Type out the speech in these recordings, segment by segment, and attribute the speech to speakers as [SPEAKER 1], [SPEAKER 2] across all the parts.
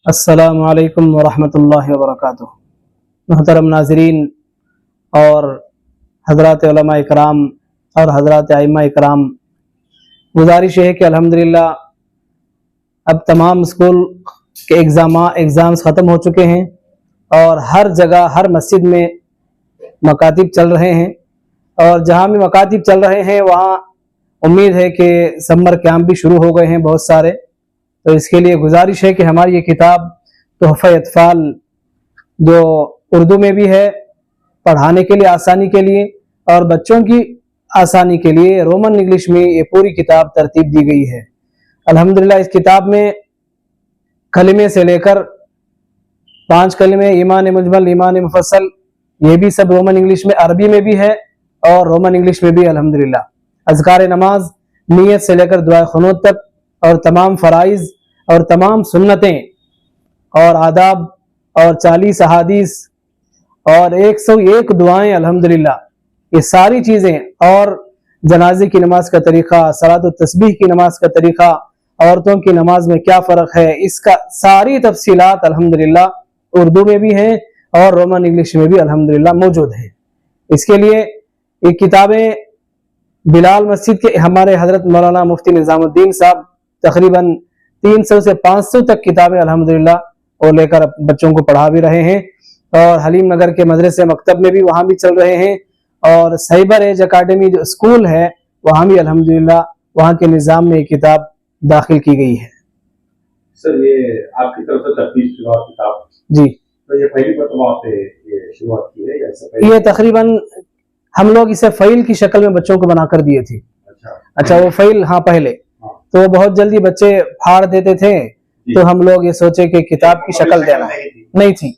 [SPEAKER 1] अस्सलामु अलैकुम वरहमतुल्लाहि वबरकातुह। मुहतरम नाज़रीन और हज़रात उलमा इकराम और हज़रात आइम्मा इकराम, गुजारिश है कि अल्हम्दुलिल्लाह अब तमाम स्कूल के एग्ज़ाम्स ख़त्म हो चुके हैं और हर जगह हर मस्जिद में मकातिब चल रहे हैं और जहाँ भी मकातिब चल रहे हैं वहाँ उम्मीद है कि समर कैंप भी शुरू हो गए हैं बहुत सारे। तो इसके लिए गुजारिश है कि हमारी ये किताब तोहफ़ा अतफ़ाल जो उर्दू में भी है पढ़ाने के लिए आसानी के लिए और बच्चों की आसानी के लिए रोमन इंग्लिश में ये पूरी किताब तरतीब दी गई है। अल्हम्दुलिल्लाह इस किताब में कलिमे से लेकर 5 कलिमे, ईमान मुजमल, ईमान मुफस्सल, ये भी सब रोमन इंग्लिश में, अरबी में भी है और रोमन इंग्लिश में भी। अल्हम्दुलिल्लाह अज़कार नमाज, नीयत से लेकर दुआ ख़ुनूत तक और तमाम फ़राइज़ और तमाम सुन्नतें और आदाब और 40 अहादीस और 101 दुआएं, अल्हम्दुलिल्लाह ये सारी चीज़ें और जनाजे की नमाज का तरीक़ा, सलात व तस्बीह की नमाज का तरीक़ा, औरतों की नमाज में क्या फ़र्क है, इसका सारी तफसीलात अल्हम्दुलिल्लाह उर्दू में भी हैं और रोमन इंग्लिश में भी अल्हम्दुलिल्लाह मौजूद है। इसके लिए ये किताबें बिलाल मस्जिद के हमारे हज़रत मौलाना मुफ्ती निज़ामुद्दीन साहब तकरीबन 300 से 500 तक किताबें अल्हम्दुलिल्लाह वो लेकर बच्चों को पढ़ा भी रहे हैं और हलीम नगर के मदरसे मकतब में भी वहाँ भी चल रहे हैं और साइबर एज अकाडमी जो स्कूल है वहाँ भी अल्हम्दुलिल्लाह वहाँ के निज़ाम में ये किताब दाखिल की गई है।
[SPEAKER 2] सर ये आपकी तरफ से तफ्तीश शुरुआत किताब
[SPEAKER 1] जी,
[SPEAKER 2] तो ये पहली मरतबा आपने ये शुरुआत की है या इससे पहले?
[SPEAKER 1] ये तकरीबन हम लोग इसे फ़ाइल की शक्ल में बच्चों को बनाकर दिए थे। अच्छा वो फ़ाइल, हाँ पहले तो वो बहुत जल्दी बच्चे फाड़ देते थे तो हम लोग ये सोचे कि किताब की शक्ल देना नहीं थी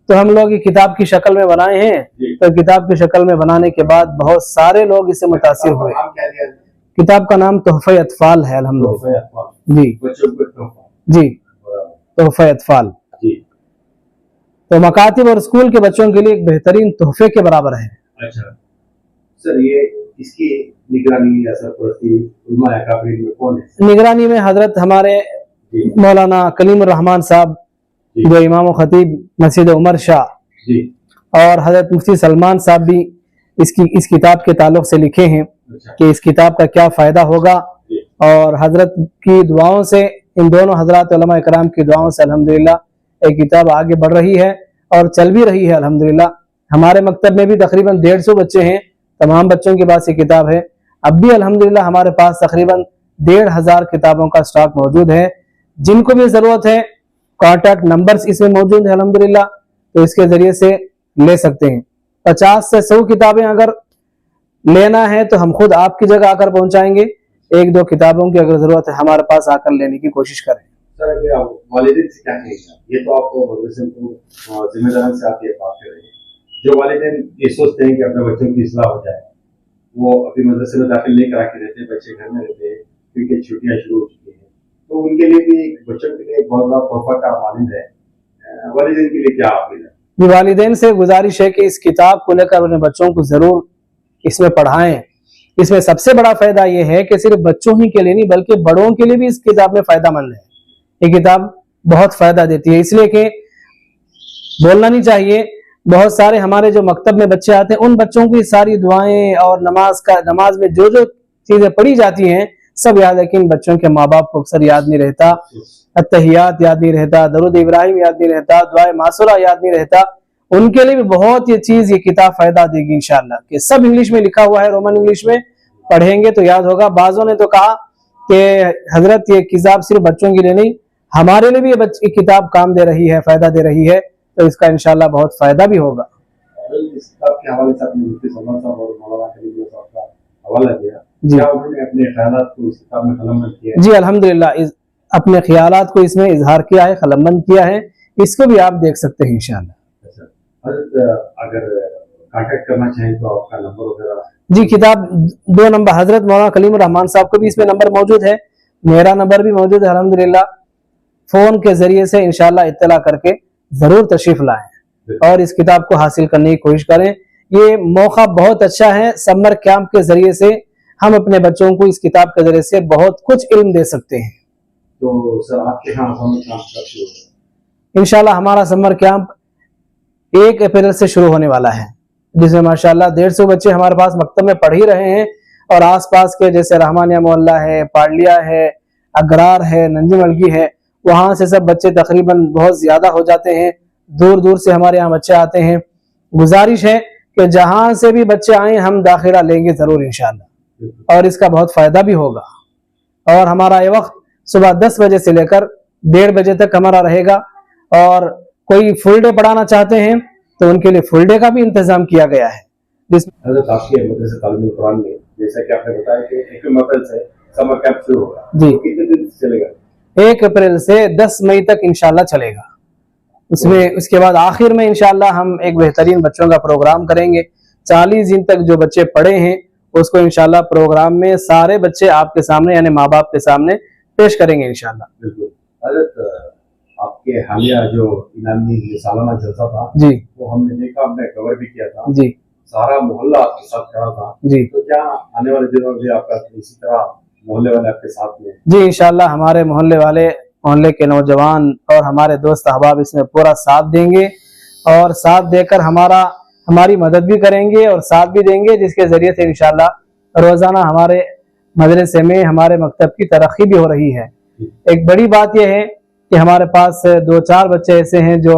[SPEAKER 1] तो हम लोग ये किताब की शक्ल में बनाए हैं। तो किताब की शक्ल में बनाने के बाद बहुत सारे लोग इससे मुतासिर हुए। किताब का नाम तोहफ़ा अतफ़ाल है अल्हम्दुलिल्लाह। जी जी, तोहफ़ा अतफ़ाल। तो मकातिब और स्कूल के बच्चों के लिए एक बेहतरीन तोहफे के बराबर है।
[SPEAKER 2] अच्छा सर, ये इसकी निगरानी या सरपरस्ती उलमा अकाबिर में कौन है? निगरानी में
[SPEAKER 1] हजरत हमारे मौलाना कलीमुर रहमान साहब जो इमाम खतीब मस्जिद उमर शाह और हजरत मुफ्ती सलमान साहब भी इस किताब के ताल्लुक से लिखे हैं कि इस किताब का क्या फ़ायदा होगा और हजरत की दुआओं से, इन दोनों हजरात उलमा इकराम की दुआओं से अल्हम्दुलिल्लाह एक किताब आगे बढ़ रही है और चल भी रही है। अल्हम्दुलिल्लाह हमारे मकतब में भी तकरीबन 150 बच्चे हैं, तमाम बच्चों के पास ये किताब है। अब भी अल्हम्दुलिल्लाह हमारे पास तकरीबन 1500 किताबों का स्टॉक मौजूद है। जिनको भी ज़रूरत है कॉन्टैक्ट नंबर्स इसमें मौजूद है अल्हम्दुलिल्लाह, तो इसके ज़रिए से ले सकते हैं। 50 से 100 किताबें अगर लेना है तो हम खुद आपकी जगह आकर पहुंचाएंगे। 1-2 किताबों की अगर ज़रूरत है हमारे पास आकर लेने की कोशिश करें।
[SPEAKER 2] सर अगर आप वालिदैन से क्या कहेंगे? ये तो आपको मदरसे को जिम्मेदारी से आप ये बात कर रहे हैं, जो वालिदैन ये सोचते हैं कि अपने बच्चों की इस्लाह हो जाए, वो अभी मदरसे में दाखिल नहीं करा के रहते, बच्चे घर में रहते हैं क्योंकि छुट्टियां शुरू हो चुकी हैं, तो उनके लिए भी बच्चों के लिए एक बहुत बड़ा तोहफा का मानंद है। वालिदैन के लिए क्या आप
[SPEAKER 1] जी, वालिदैन से गुजारिश है कि इस किताब को लेकर अपने बच्चों को जरूर इसमें पढ़ाएं। इसमें सबसे बड़ा फायदा यह है कि सिर्फ बच्चों ही के लिए नहीं बल्कि बड़ों के लिए भी इस किताब में फायदामंद है। ये किताब बहुत फायदा देती है, इसलिए कि बोलना नहीं चाहिए, बहुत सारे हमारे जो मकतब में बच्चे आते हैं उन बच्चों की सारी दुआएं और नमाज में जो जो चीजें पढ़ी जाती हैं सब याद है, लेकिन बच्चों के माँ बाप को अक्सर याद नहीं रहता, अत्तहियात याद नहीं रहता, दरूद इब्राहिम याद नहीं रहता, दुआए मासूरा याद नहीं रहता। उनके लिए भी बहुत ये चीज, ये किताब फायदा देगी इंशाअल्लाह। कि सब इंग्लिश में लिखा हुआ है, रोमन इंग्लिश में पढ़ेंगे तो याद होगा। बाजों ने तो कहा कि हजरत ये किताब सिर्फ बच्चों के लिए नहीं हमारे लिए भी ये किताब काम दे रही है, फायदा दे रही है, तो इसका इंशाअल्लाह बहुत फायदा भी होगा।
[SPEAKER 2] इस किताब के हवाले से आपने मुफ्ती सलमान साहब और मौलाना कलीम साहब का हवाला दिया जी, उन्होंने अपने ख्यालात को इस किताब में कलमबंद किया है? जी
[SPEAKER 1] अल्हम्दुलिल्लाह अपने ख्यालात को इसमें इजहार किया है, कलमबंद किया है। इसको भी आप देख सकते हैं इंशाअल्लाह।
[SPEAKER 2] अगर कांटेक्ट करना चाहें तो आपका नंबर वगैरह?
[SPEAKER 1] जी, किताब 2 नंबर हजरत मौलाना कलीमुर रहमान साहब को भी इसमें नंबर मौजूद है, मेरा नंबर भी मौजूद है। अल्हम्दुलिल्लाह फोन के जरिए से इंशाअल्लाह इत्तला करके जरूर तशरीफ लाएं और इस किताब को हासिल करने की कोशिश करें। ये मौका बहुत अच्छा है, समर कैंप के जरिए से हम अपने बच्चों को इस किताब के जरिए से बहुत कुछ इल्म दे सकते हैं।
[SPEAKER 2] तो सर आपके यहाँ समर कैंप कब शुरू होगा?
[SPEAKER 1] इंशाल्लाह हमारा समर कैंप 1 अप्रैल से शुरू होने वाला है, जिसमें माशाल्लाह 150 बच्चे हमारे पास मकतब में पढ़ ही रहे हैं। और आसपास के जैसे रहमानिया मोहल्ला है, पाडलिया है, अगरार है, नंजी मलकी है, वहाँ से सब बच्चे तकरीबन बहुत ज्यादा हो जाते हैं। दूर दूर से हमारे यहाँ बच्चे आते हैं। गुजारिश है कि जहाँ से भी बच्चे आए हम दाखिला लेंगे जरूर इंशाल्लाह, और इसका बहुत फायदा भी होगा। और हमारा ये वक्त सुबह 10 बजे से लेकर 1:30 बजे तक हमारा रहेगा। और कोई फुल डे पढ़ाना चाहते हैं तो उनके लिए फुल डे का भी इंतजाम किया गया है।
[SPEAKER 2] हजरत आपके मदरसा तालीम कुरान में जैसा कि आपने बताया कि 1 अप्रैल से समर कैंप शुरू होगा,
[SPEAKER 1] जी,
[SPEAKER 2] तो कितने दिन चलेगा?
[SPEAKER 1] 1 अप्रैल से 10 मई तक इंशाल्लाह चलेगा। उसमें उसके बाद आखिर में इंशाल्लाह हम एक बेहतरीन बच्चों का प्रोग्राम करेंगे। 40 दिन तक जो बच्चे पढ़े हैं उसको इंशाल्लाह प्रोग्राम में सारे बच्चे आपके सामने यानी माँ बाप के सामने पेश करेंगे इंशाल्लाह।
[SPEAKER 2] बिल्कुल। हजरत आपके हालिया जो इनामी सालाना जलसा था,
[SPEAKER 1] जी,
[SPEAKER 2] वो हमने देखा, हमने कवर भी किया था,
[SPEAKER 1] जी,
[SPEAKER 2] सारा मोहल्ला आपके साथ खड़ा था।
[SPEAKER 1] जी,
[SPEAKER 2] तो क्या आने वाले दिनों में भी आपका इसी तरह मोहल्ले वाले आपके साथ में?
[SPEAKER 1] जी, इंशाल्लाह हमारे मोहल्ले के नौजवान और हमारे दोस्त अहबाब इसमें पूरा साथ देंगे और साथ देकर हमारी मदद भी करेंगे और साथ भी देंगे, जिसके जरिए से इंशाल्लाह रोजाना हमारे मदरसे में हमारे मकतब की तरक्की भी हो रही है। एक बड़ी बात यह है कि हमारे पास 2-4 बच्चे ऐसे हैं जो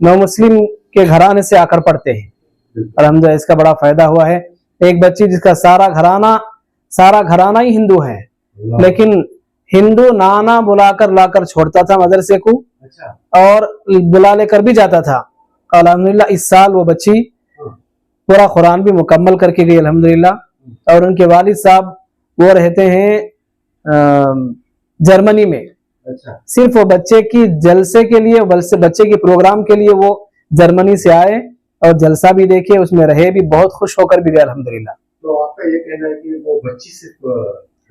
[SPEAKER 1] नौ मुस्लिम के घराने से आकर पढ़ते हैं। अल्हम्दुलिल्लाह इसका बड़ा फायदा हुआ है। एक बच्ची जिसका सारा घराना ही हिंदू है, लेकिन हिंदू नाना बुलाकर लाकर छोड़ता था मदरसे को, और बुला लेकर भी जाता था। अल्हम्दुलिल्लाह इस साल वो बच्ची पूरा कुरान भी मुकम्मल करके गई अल्हम्दुलिल्लाह। और उनके वालिद साहब वो रहते हैं जर्मनी में। सिर्फ वो बच्चे की जलसे के लिए, बच्चे की प्रोग्राम के लिए वो जर्मनी से आए और जलसा भी देखे, उसमें रहे भी, बहुत खुश होकर भी गए अल्हम्दुलिल्लाह।
[SPEAKER 2] तो आपका ये कहना है कि वो बच्ची सिर्फ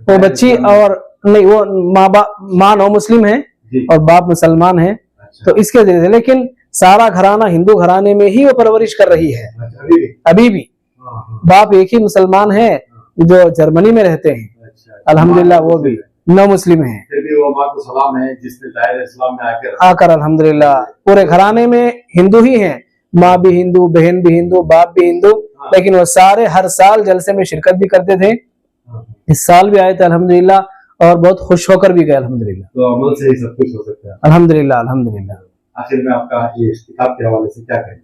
[SPEAKER 1] वो बच्ची और नहीं, वो माँ नौ मुस्लिम है और बाप मुसलमान है। तो इसके जरिए, लेकिन सारा घराना हिंदू घराने में ही वो परवरिश कर रही है अभी भी। बाप एक ही मुसलमान है जो जर्मनी में रहते हैं। अल्हम्दुलिल्लाह वो भी नौ मुस्लिम है,
[SPEAKER 2] फिर भी वो माँ को सलाम है जिसने दायरे इस्लाम में
[SPEAKER 1] आकर अल्हम्दुलिल्लाह पूरे घराने में हिंदू ही हैं। माँ भी हिंदू, बहन भी हिंदू, बाप भी हिंदू, लेकिन वो सारे हर साल जलसे में शिरकत भी करते थे। इस साल भी आए थे अल्हम्दुलिल्लाह और बहुत खुश होकर भी गए अल्हम्दुलिल्लाह।
[SPEAKER 2] तो अमल से ही सब कुछ हो सकता है
[SPEAKER 1] अल्हम्दुलिल्लाह अल्हम्दुलिल्लाह।
[SPEAKER 2] आखिर में आपका ये किताब के हवाले से क्या कहें?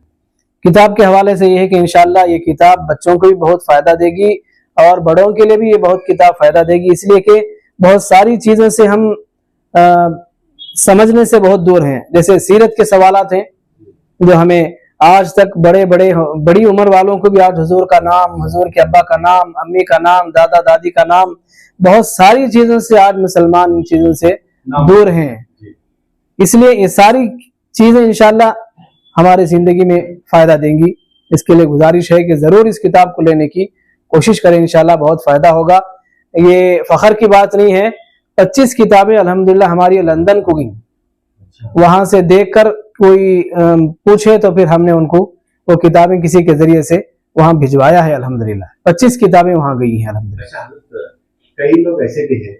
[SPEAKER 1] किताब के हवाले से ये है कि इंशाल्लाह ये किताब बच्चों को भी बहुत फायदा देगी और बड़ों के लिए भी ये बहुत किताब फायदा देगी, इसलिए कि बहुत सारी चीजों से हम समझने से बहुत दूर हैं। जैसे सीरत के सवालात हैं जो हमें आज तक बड़ी उम्र वालों को भी आज हुजूर का नाम, हुजूर के अब्बा का नाम, अम्मी का नाम, दादा दादी का नाम, बहुत सारी चीजों से आज मुसलमान इन चीजों से दूर हैं। इसलिए ये सारी चीजें इंशाल्लाह हमारी जिंदगी में फायदा देंगी। इसके लिए गुजारिश है कि जरूर इस किताब को लेने की कोशिश करें, इंशाल्लाह बहुत फायदा होगा। ये फखर की बात नहीं है, 25 किताबें अल्हम्दुलिल्लाह हमारी लंदन को गई। वहां से देखकर कोई पूछे तो फिर हमने उनको वो किताबें किसी के जरिए से वहां भिजवाया है अल्हम्दुलिल्लाह। 25 किताबें वहां गई हैं अल्हम्दुलिल्लाह।
[SPEAKER 2] कई लोग ऐसे भी हैं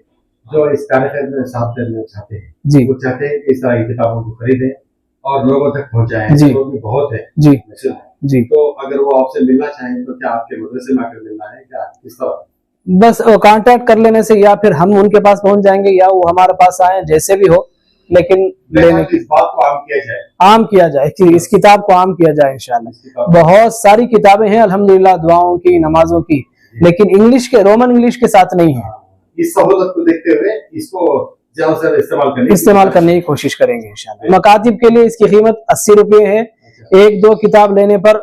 [SPEAKER 2] जो इस कार्यक्रम में साथ देना चाहते हैं
[SPEAKER 1] जी,
[SPEAKER 2] वो चाहते हैं कि इस तरह की किताबों को खरीदें और लोगों तक पहुंचाएं।
[SPEAKER 1] जी,
[SPEAKER 2] लोग भी बहुत है
[SPEAKER 1] जी, जी।
[SPEAKER 2] तो अगर वो आपसे मिलना चाहें तो क्या आपके मदरसे में आकर मिलना है, क्या किस तरह?
[SPEAKER 1] बस कांटेक्ट कर लेने से, या फिर हम उनके पास पहुंच जाएंगे या वो हमारे पास आए, जैसे भी हो, लेकिन लेने
[SPEAKER 2] इस बात को आम किया जाए,
[SPEAKER 1] आम किया जाए कि इस किताब को आम किया जाए इंशाल्लाह। बहुत सारी किताबें हैं अल्हम्दुलिल्लाह दुआओं की, नमाजों की, लेकिन रोमन इंग्लिश के साथ नहीं है।
[SPEAKER 2] इस सहूलत को देखते हुए इसको ज्यादा से ज्यादा
[SPEAKER 1] इस्तेमाल करने की कोशिश करेंगे इंशाल्लाह। मकातिब के लिए इसकी कीमत 80 रुपये है। 1-2 किताब लेने पर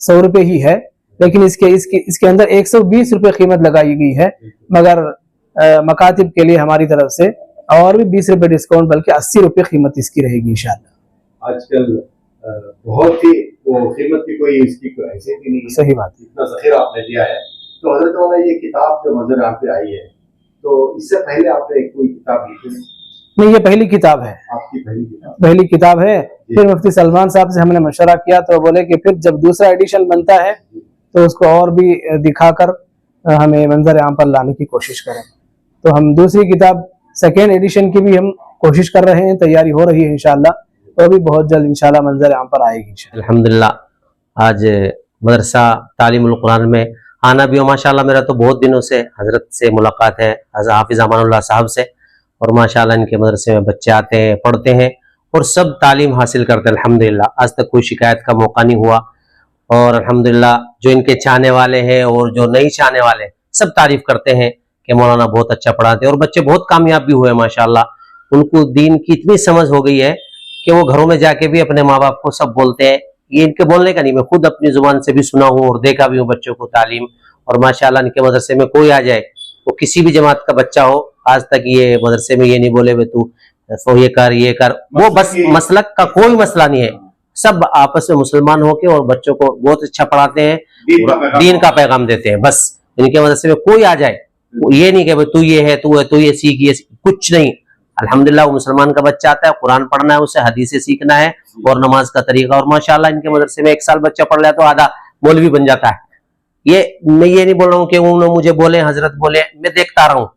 [SPEAKER 1] 100 रुपये ही है, लेकिन इसके अंदर 120 रुपये कीमत लगाई गई है। मगर मकातिब के लिए हमारी तरफ से और भी 20 रुपये डिस्काउंट, बल्कि 80 रुपये कीमत इसकी रहेगी इंशाल्लाह।
[SPEAKER 2] आजकल बहुत ही वो कीमत की कोई इसकी हैसियत ही नहीं।
[SPEAKER 1] सही बात,
[SPEAKER 2] इतना ज़ख़ीरा आपने दिया है। तो हज़रत वाला ये किताब जो नजर आप पे आई है, तो इससे पहले आपने कोई किताब लिखी?
[SPEAKER 1] नहीं, ये पहली किताब है।
[SPEAKER 2] आपकी
[SPEAKER 1] पहली किताब है। फिर मुफ्ती सलमान साहब से हमने मशवरा किया तो बोले कि फिर जब दूसरा एडिशन बनता है तो उसको और भी दिखाकर हमें मंजर आम पर लाने की कोशिश करें। तो हम दूसरी किताब सेकेंड एडिशन की भी हम कोशिश कर रहे हैं, तैयारी हो रही है इंशाल्लाह, तो अभी बहुत जल्द इंशाल्लाह मंजर यहाँ पर आएगी इंशाल्लाह।
[SPEAKER 3] अल्हम्दुलिल्लाह आज मदरसा तालीमुल कुरान में आना भी हो माशाल्लाह। मेरा तो बहुत दिनों से हजरत से मुलाकात है, हाफिज अमानुल्लाह साहब से, और माशाल्लाह इनके मदरसे में बच्चे आते हैं, पढ़ते हैं और सब तालीम हासिल करते हैं अल्हम्दुलिल्लाह। आज तक कोई शिकायत का मौका नहीं हुआ, और अल्हम्दुलिल्लाह जो इनके चाहने वाले हैं और जो नहीं चाहने वाले सब तारीफ करते हैं कि मौलाना बहुत अच्छा पढ़ाते हैं, और बच्चे बहुत कामयाब भी हुए माशाल्लाह। उनको दीन की इतनी समझ हो गई है कि वो घरों में जाके भी अपने माँ बाप को सब बोलते हैं। ये इनके बोलने का नहीं, मैं खुद अपनी जुबान से भी सुना हूँ और देखा भी हूँ बच्चों को तालीम। और माशाल्लाह इनके मदरसे में कोई आ जाए, वो किसी भी जमात का बच्चा हो, आज तक ये मदरसे में ये नहीं बोले वे तू ये कर, वो बस मसलक का कोई मसला नहीं है। सब आपस में मुसलमान होके और बच्चों को बहुत अच्छा पढ़ाते हैं, दीन का पैगाम देते हैं। बस इनके मदरसे में कोई आ जाए, ये नहीं कि तू ये है, तू ये सीख, ये कुछ नहीं। अल्हम्दुलिल्लाह वो मुसलमान का बच्चा आता है, कुरान पढ़ना है, उसे हदीसें सीखना है और नमाज का तरीका। और माशाल्लाह इनके मदरसे में 1 साल बच्चा पढ़ लिया तो आधा मौलवी बन जाता है। मैं ये नहीं बोल रहा हूँ कि उन्होंने मुझे बोले, हजरत बोले, मैं देखता रहा हूँ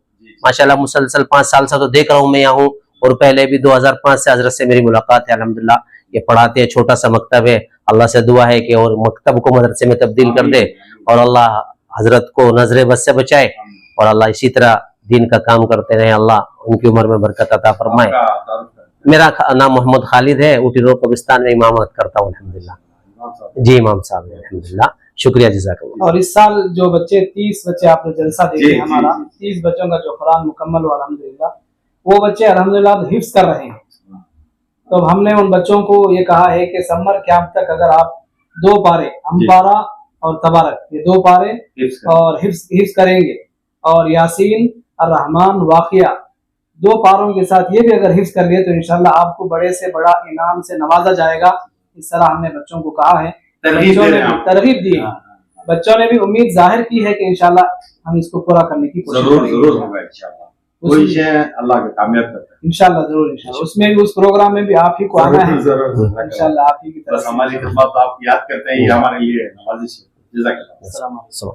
[SPEAKER 3] माशाल्लाह, मुसलसल 5 साल से तो देख रहा हूँ मैं यहाँ हूँ, और पहले भी 2005 से हजरत से मेरी मुलाकात है अल्हम्दुलिल्लाह। ये पढ़ाते हैं, छोटा सा मकतब है, अल्लाह से दुआ है कि और मकतब को मदरसे में तब्दील कर दे, और अल्लाह हजरत को नजरे बस से बचाए, और अल्लाह इसी तरह दीन का काम करते रहे, अल्लाह उनकी उम्र में बरकत अता फरमाए। मेरा नाम मोहम्मद खालिद है, ऊटी रोड कब्रिस्तान में इमामत करता हूँ अल्हम्दुलिल्लाह। जी इमाम साहब अल्हम्दुलिल्लाह, शुक्रिया जज़ाकल्लाह।
[SPEAKER 1] और इस साल जो बच्चे 30 बच्चे आपने जलसा देखे हमारा, 30 बच्चों का जो कुरान मुकम्मल हुआ अल्हम्दुलिल्लाह, वो बच्चे अल्हम्दुलिल्लाह हिफ्ज कर रहे हैं। तो हमने उन बच्चों को ये कहा है कि समर कैंप तक अगर आप 2 पारे अम्बारा और तबारक, ये 2 पारे और हिफ्ज करेंगे, और यासीन और रहमान वाक़िया 2 पारों के साथ ये भी अगर हिफ्ज कर लिए तो इंशाल्लाह आपको बड़े से बड़ा इनाम से नवाजा जाएगा। इस तरह हमने बच्चों को कहा है, बच्चों ने तरगीब दी है, बच्चों ने भी उम्मीद जाहिर की है कि इंशाल्लाह हम इसको पूरा करने की कोशिश करेंगे।
[SPEAKER 2] जरूर होगा इंशाल्लाह, कोई विषय अल्लाह का कामयाब करता है
[SPEAKER 1] इंशाल्लाह, जरूर इंशाल्लाह। उसमें भी, उस प्रोग्राम में भी आप ही को आना है इंशाल्लाह, आप ही की तरफ
[SPEAKER 2] हमारी खिदमत आप याद करते हैं, ये हमारे लिए नवाजिश है। जज़ाकल्लाह।